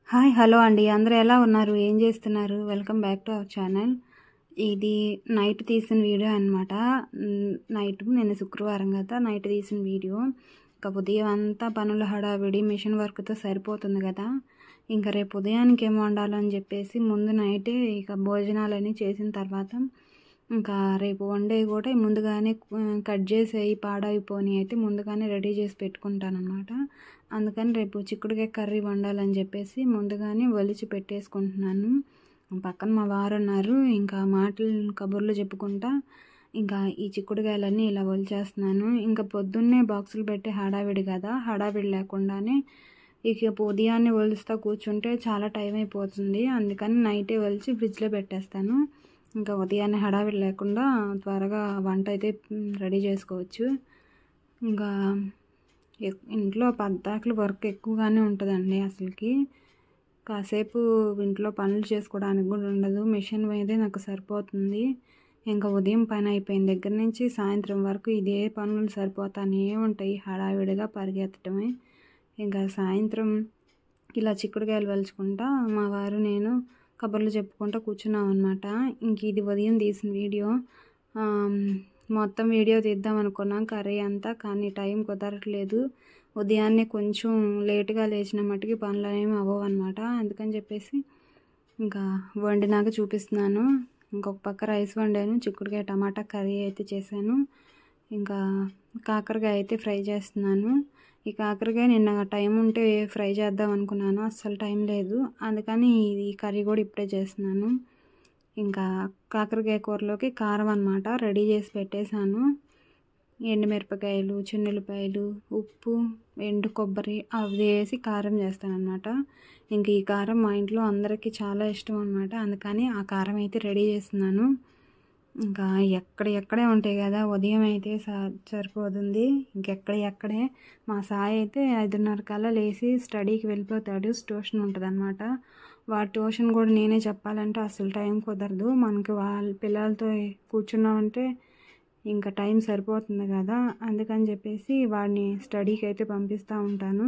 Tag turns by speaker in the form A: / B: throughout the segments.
A: Hi hello అండి. అందరూ ఎలా ఉన్నారు? ఏం చేస్తున్నారు? Welcome back to our channel. ఇది నైట్ తీసిన వీడియో అనమాట. నిన్న శుక్రవారం కదా, నైట్ తీసిన వీడియో. ఇంకా ఉదయం అంతా పనుల హడావిడి మిషన్ వర్క్తో సరిపోతుంది కదా. ఇంకా రేపు ఉదయానికి ఏం వండాలని చెప్పేసి ముందు నైటే ఇక భోజనాలని చేసిన తర్వాత ఇంకా రేపు వండే కూడా ముందుగానే కట్ చేసేవి పాడైపోని అయితే ముందుగానే రెడీ చేసి పెట్టుకుంటాను అనమాట. అందుకని రేపు చిక్కుడుకాయ కర్రీ వండాలని చెప్పేసి ముందుగానే ఒలిచి పెట్టేసుకుంటున్నాను. పక్కన మా వారు ఉన్నారు. ఇంకా కబుర్లు చెప్పుకుంటా ఇంకా ఈ చిక్కుడుకాయలన్నీ ఇలా ఒలిచేస్తున్నాను. ఇంకా పొద్దున్నే బాక్సులు పెట్టి హడావిడి కదా, హడావిడి లేకుండానే ఇక ఉదయాన్నే ఒలుస్తూ కూర్చుంటే చాలా టైం అయిపోతుంది. అందుకని నైటే ఒలిచి ఫ్రిడ్జ్లో పెట్టేస్తాను. ఇంకా ఉదయాన్నే హడావిడి లేకుండా త్వరగా వంట అయితే రెడీ చేసుకోవచ్చు. ఇంకా ఇంట్లో పద్దాకులు వర్క్ ఎక్కువగానే ఉంటుందండి. అసలుకి కాసేపు ఇంట్లో పనులు చేసుకోవడానికి కూడా ఉండదు. మిషన్ మీదే నాకు సరిపోతుంది. ఇంకా ఉదయం పని అయిపోయిన దగ్గర నుంచి సాయంత్రం వరకు ఇదే పనులు సరిపోతానే ఉంటాయి. హడావిడిగా పరిగెత్తడమే. ఇంకా సాయంత్రం ఇలా చిక్కుడుకాయలు వలుచుకుంటా మా వారు నేను కబుర్లు చెప్పుకుంటూ కూర్చున్నాం అనమాట. ఇంక ఇది ఉదయం తీసిన వీడియో. మొత్తం వీడియో తీద్దాం అనుకున్నాం కర్రీ అంతా, కానీ టైం కుదరట్లేదు. ఉదయాన్నే కొంచెం లేటుగా లేచిన మట్టుకి పనులు అనేవి అవ్వవు అనమాట. అందుకని చెప్పేసి ఇంకా వండినాక చూపిస్తున్నాను. ఇంకొక పక్క రైస్ వండాను, చిక్కుడుకాయ టమాటా కర్రీ అయితే చేశాను. ఇంకా కాకరకాయ అయితే ఫ్రై చేస్తున్నాను. ఈ కాకరకాయ నిన్న టైం ఉంటే ఫ్రై చేద్దాం అనుకున్నాను, అస్సలు టైం లేదు. అందుకని ఈ కర్రీ కూడా ఇప్పుడే చేస్తున్నాను. ఇంకా కాకరకాయ కూరలోకి కారం అన్నమాట రెడీ చేసి పెట్టేశాను. ఎండుమిరపకాయలు, చిన్నులపాయలు, ఉప్పు, ఎండు కొబ్బరి అవి వేసి కారం చేస్తాను అనమాట. ఇంక ఈ కారం మా ఇంట్లో అందరికీ చాలా ఇష్టం అనమాట. అందుకని ఆ కారం అయితే రెడీ చేస్తున్నాను. ఇంకా ఎక్కడే ఉంటాయి కదా, ఉదయం అయితే సరిపోతుంది. ఇంకెక్కడే మా సాయి అయితే 5:30 కల్లా లేచి స్టడీకి వెళ్ళిపోతాడు. ట్యూషన్ ఉంటుంది అనమాట. వాడి ట్యూషన్ కూడా నేనే చెప్పాలంటే అసలు టైం కుదరదు. మనకి వాళ్ళ పిల్లలతో కూర్చున్నామంటే ఇంకా టైం సరిపోతుంది కదా. అందుకని చెప్పేసి వాడిని స్టడీకి అయితే పంపిస్తూ ఉంటాను.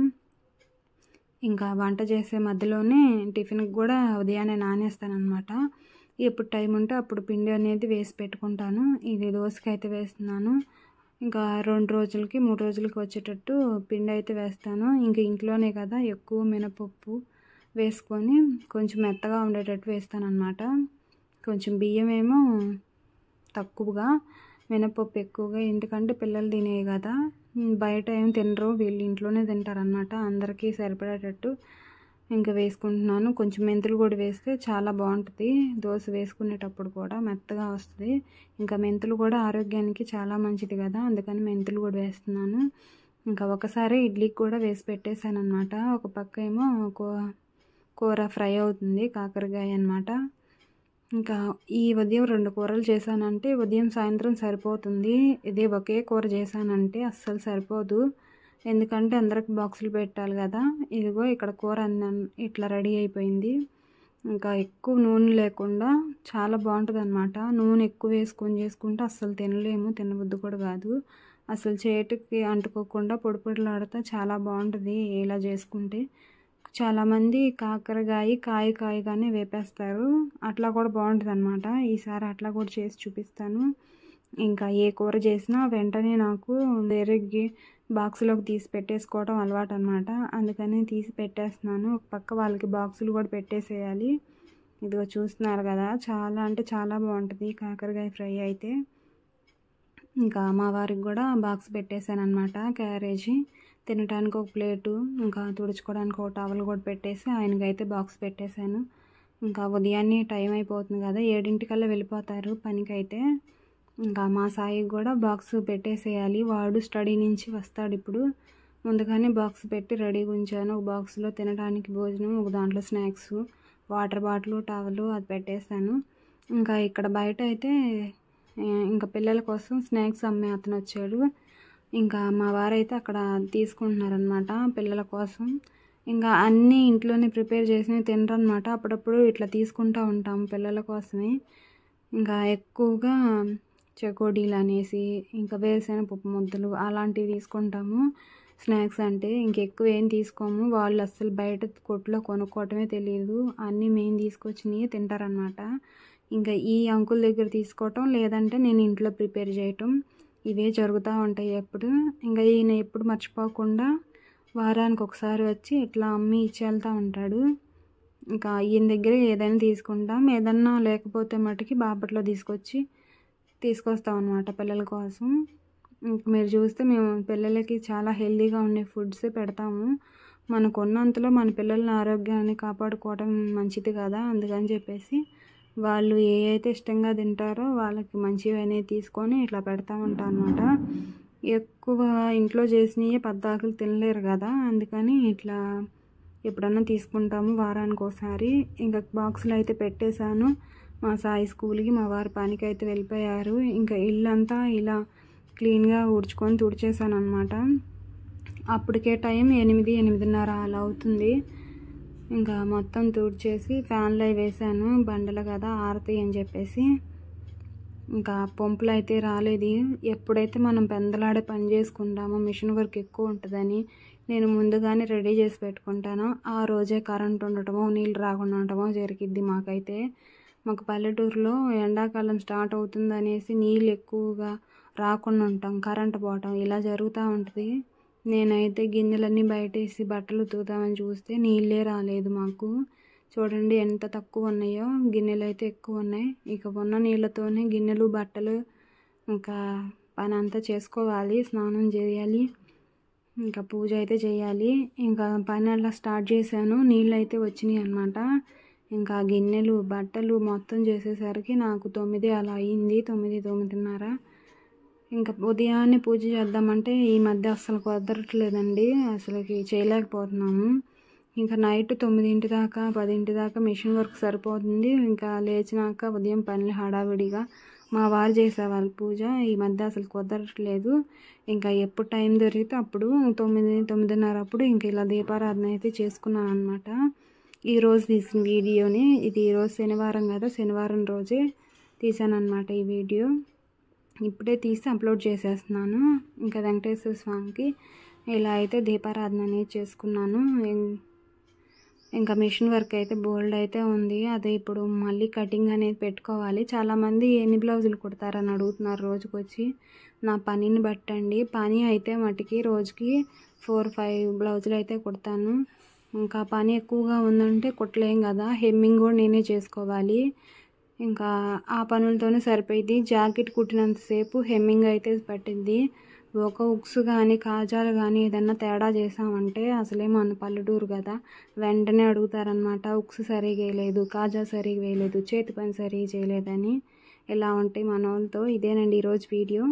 A: ఇంకా వంట చేసే మధ్యలోనే టిఫిన్కి కూడా ఉదయాన్నే నానేస్తాను అనమాట. ఎప్పుడు టైం ఉంటే అప్పుడు పిండి అనేది వేసి పెట్టుకుంటాను. ఇది దోసకి అయితే వేస్తున్నాను. ఇంకా 2 రోజులకి 3 రోజులకి వచ్చేటట్టు పిండి అయితే వేస్తాను. ఇంక ఇంట్లోనే కదా, ఎక్కువ మినపప్పు వేసుకొని కొంచెం మెత్తగా ఉండేటట్టు వేస్తాను అనమాట. కొంచెం బియ్యం ఏమో తక్కువగా, మినపప్పు ఎక్కువగా. ఎందుకంటే పిల్లలు తినేవి కదా, బయట ఏం తినరు, వీళ్ళు ఇంట్లోనే తింటారనమాట. అందరికీ సరిపడేటట్టు ఇంకా వేసుకుంటున్నాను. కొంచెం మెంతులు కూడా వేస్తే చాలా బాగుంటుంది. దోశ వేసుకునేటప్పుడు కూడా మెత్తగా వస్తుంది. ఇంకా మెంతులు కూడా ఆరోగ్యానికి చాలా మంచిది కదా, అందుకని మెంతులు కూడా వేస్తున్నాను. ఇంకా ఒకసారి ఇడ్లీకి కూడా వేసి పెట్టేశాను అనమాట. ఒక పక్క ఏమో కూర ఫ్రై అవుతుంది, కాకరకాయ అనమాట. ఇంకా ఈ ఉదయం 2 కూరలు చేశానంటే ఉదయం సాయంత్రం సరిపోతుంది. ఇదే ఒకే కూర చేశానంటే అస్సలు సరిపోదు. ఎందుకంటే అందరికి బాక్సులు పెట్టాలి కదా. ఇదిగో ఇక్కడ కూర ఇట్లా రెడీ అయిపోయింది. ఇంకా ఎక్కువ నూనె లేకుండా చాలా బాగుంటుంది అనమాట. నూనె ఎక్కువ వేసుకొని చేసుకుంటే అస్సలు తినలేము, తినబుద్ధి కూడా కాదు. అసలు చేతికి అంటుకోకుండా పొడి పొడిలాడుతూ చాలా బాగుంటుంది ఇలా చేసుకుంటే. చాలామంది కాయగానే వేపేస్తారు, అట్లా కూడా బాగుంటుంది అనమాట. ఈసారి అట్లా కూడా చేసి చూపిస్తాను. ఇంకా ఏ కూర చేసినా వెంటనే నాకు వేరే బాక్సులోకి తీసి పెట్టేసుకోవడం అలవాటు అనమాట. అందుకని తీసి పెట్టేస్తున్నాను. ఒక పక్క వాళ్ళకి బాక్సులు కూడా పెట్టేసేయాలి. ఇదిగో చూస్తున్నారు కదా, చాలా అంటే చాలా బాగుంటుంది కాకరకాయ ఫ్రై అయితే. ఇంకా మా వారికి కూడా బాక్స్ పెట్టేశాను అనమాట. క్యారేజీ తినడానికి ఒక ప్లేటు, ఇంకా తుడుచుకోవడానికి ఒక టవల్ కూడా పెట్టేసి ఆయనకైతే బాక్స్ పెట్టేశాను. ఇంకా ఉదయాన్నే టైం అయిపోతుంది కదా, 7 వెళ్ళిపోతారు పనికైతే. ఇంకా మా సాయికి కూడా బాక్స్ పెట్టేసేయాలి. వాడు స్టడీ నుంచి వస్తాడు ఇప్పుడు. ముందుగానే బాక్స్ పెట్టి రెడీగా ఉంచాను. ఒక బాక్స్లో తినడానికి భోజనం, ఒక దాంట్లో స్నాక్స్, వాటర్ బాటిల్, టవల్ అది పెట్టేశాను. ఇంకా ఇక్కడ బయట అయితే ఇంకా పిల్లల కోసం స్నాక్స్ అమ్మే అతను వచ్చాడు. ఇంకా మా వారైతే అక్కడ తీసుకుంటున్నారనమాట పిల్లల కోసం. ఇంకా అన్నీ ఇంట్లోనే ప్రిపేర్ చేసినవి తినరనమాట. అప్పుడప్పుడు ఇట్లా తీసుకుంటూ ఉంటాము పిల్లల కోసమే. ఇంకా ఎక్కువగా చెకోడీలు అనేసి ఇంకా వేరుశెనగపప్పు ముద్దలు అలాంటివి తీసుకుంటాము. స్నాక్స్ అంటే ఇంకెక్కువ ఏం తీసుకోము. వాళ్ళు అస్సలు బయట కొట్లో కొనుక్కోవటమే తెలియదు. అన్నీ మేము తీసుకొచ్చినవి తింటారనమాట. ఇంకా ఈ అంకుల్ దగ్గర తీసుకోవటం, లేదంటే నేను ఇంట్లో ప్రిపేర్ చేయటం, ఇవే జరుగుతూ ఉంటాయి ఎప్పుడు. ఇంకా ఈయన ఎప్పుడు మర్చిపోకుండా వారానికి ఒకసారి వచ్చి ఇట్లా అమ్మి ఇచ్చి వెళ్తూ ఉంటాడు. ఇంకా ఈయన దగ్గర ఏదైనా తీసుకుంటాం. ఏదన్నా లేకపోతే మటుకి బాపట్లో తీసుకొస్తాం అనమాట పిల్లల కోసం. మీరు చూస్తే మేము పిల్లలకి చాలా హెల్తీగా ఉండే ఫుడ్సే పెడతాము. మనకున్నంతలో మన పిల్లల ఆరోగ్యాన్ని కాపాడుకోవడం మంచిది కదా. అందుకని చెప్పేసి వాళ్ళు అయితే ఇష్టంగా తింటారో వాళ్ళకి మంచివి అనేది తీసుకొని ఇట్లా పెడతా ఉంటాం అనమాట. ఎక్కువ ఇంట్లో చేసినవి పద్దాకులు తినలేరు కదా, అందుకని ఇట్లా ఎప్పుడన్నా తీసుకుంటాము వారానికి ఒకసారి. ఇంకా బాక్సులు అయితే పెట్టేశాను. మా సాయి స్కూల్కి, మా వారి పనికి అయితే వెళ్ళిపోయారు. ఇంకా ఇల్లంతా ఇలా క్లీన్గా ఊడ్చుకొని తుడిచేసాను అనమాట. అప్పటికే టైం 8-8:30 అలా అవుతుంది. ఇంకా మొత్తం తుడిచేసి ఫ్యాన్లు అవి వేసాను. బండలు కదా ఆరతాయి అని చెప్పేసి. ఇంకా పంపులు అయితే రాలేదు. ఎప్పుడైతే మనం పెందలాడే పని చేసుకుంటామో మిషన్ వర్క్ ఎక్కువ ఉంటుందని నేను ముందుగానే రెడీ చేసి పెట్టుకుంటాను. ఆ రోజే కరెంట్ ఉండటమో నీళ్ళు రాకుండా ఉండటమో జరిగిద్ది. మాకు పల్లెటూరులో ఎండాకాలం స్టార్ట్ అవుతుంది అనేసి నీళ్ళు ఎక్కువగా రాకుండా ఉంటాం, కరెంట్ పోవటం ఇలా జరుగుతూ ఉంటుంది. నేనైతే గిన్నెలన్నీ బయటేసి బట్టలు ఉతుకుదామని చూస్తే నీళ్ళే రాలేదు మాకు. చూడండి ఎంత తక్కువ ఉన్నాయో, గిన్నెలు అయితే ఎక్కువ ఉన్నాయి. ఇక ఉన్న నీళ్ళతోనే గిన్నెలు, బట్టలు, ఇంకా పని అంతా చేసుకోవాలి. స్నానం చేయాలి, ఇంకా పూజ అయితే చేయాలి. ఇంకా పని అలా స్టార్ట్ చేశాను. నీళ్ళు అయితే వచ్చినాయి అన్నమాట. ఇంకా గిన్నెలు, బట్టలు మొత్తం చేసేసరికి నాకు 9 అలా అయింది, 9-9:30. ఇంకా ఉదయాన్నే పూజ చేద్దామంటే ఈ మధ్య అస్సలు కుదరట్లేదండి, అసలుకి చేయలేకపోతున్నాము. ఇంకా నైట్ 9 దాకా 10 దాకా మిషన్ వర్క్ సరిపోతుంది. ఇంకా లేచినాక ఉదయం పనులు హడావిడిగా మా వారు చేసేవాళ్ళు పూజ. ఈ మధ్య అసలు కుదరట్లేదు. ఇంకా ఎప్పుడు టైం దొరికితే అప్పుడు 9-9:30 అప్పుడు ఇంకా ఇలా దీపారాధన అయితే చేసుకున్నాను అనమాట. ఈరోజు తీసిన వీడియోని, ఇది ఈరోజు శనివారం కదా, శనివారం రోజే తీసాను అనమాట ఈ వీడియో. ఇప్పుడే తీసి అప్లోడ్ చేసేస్తున్నాను. ఇంకా వెంకటేశ్వర స్వామికి ఇలా అయితే దీపారాధన అనేది చేసుకున్నాను. ఇంకా మిషన్ వర్క్ అయితే బోల్డ్ అయితే ఉంది. అదే ఇప్పుడు మళ్ళీ కటింగ్ అనేది పెట్టుకోవాలి. చాలామంది ఎన్ని బ్లౌజులు కుడతారని అడుగుతున్నారు రోజుకొచ్చి. నా పనిని బట్టండి. పని అయితే మటుకి రోజుకి 4-5 బ్లౌజులు అయితే కుడతాను. ఇంకా పని ఎక్కువగా ఉందంటే కుట్టలేం కదా, హెమ్మింగ్ కూడా నేనే చేసుకోవాలి. ఇంకా ఆ పనులతోనే సరిపోయింది. జాకెట్ కుట్టినంతసేపు హెమ్మింగ్ అయితే పట్టింది. ఒక ఉక్స్ కానీ కాజాలు కానీ ఏదన్నా తేడా చేసామంటే, అసలే మన పల్లెటూరు కదా, వెంటనే అడుగుతారనమాట. ఉక్స్ సరిగా వేయలేదు, కాజా సరిగా వేయలేదు, చేతి పని సరిగా చేయలేదని. ఇలా ఉంటాయి మన వాళ్ళతో. ఇదేనండి ఈరోజు వీడియో.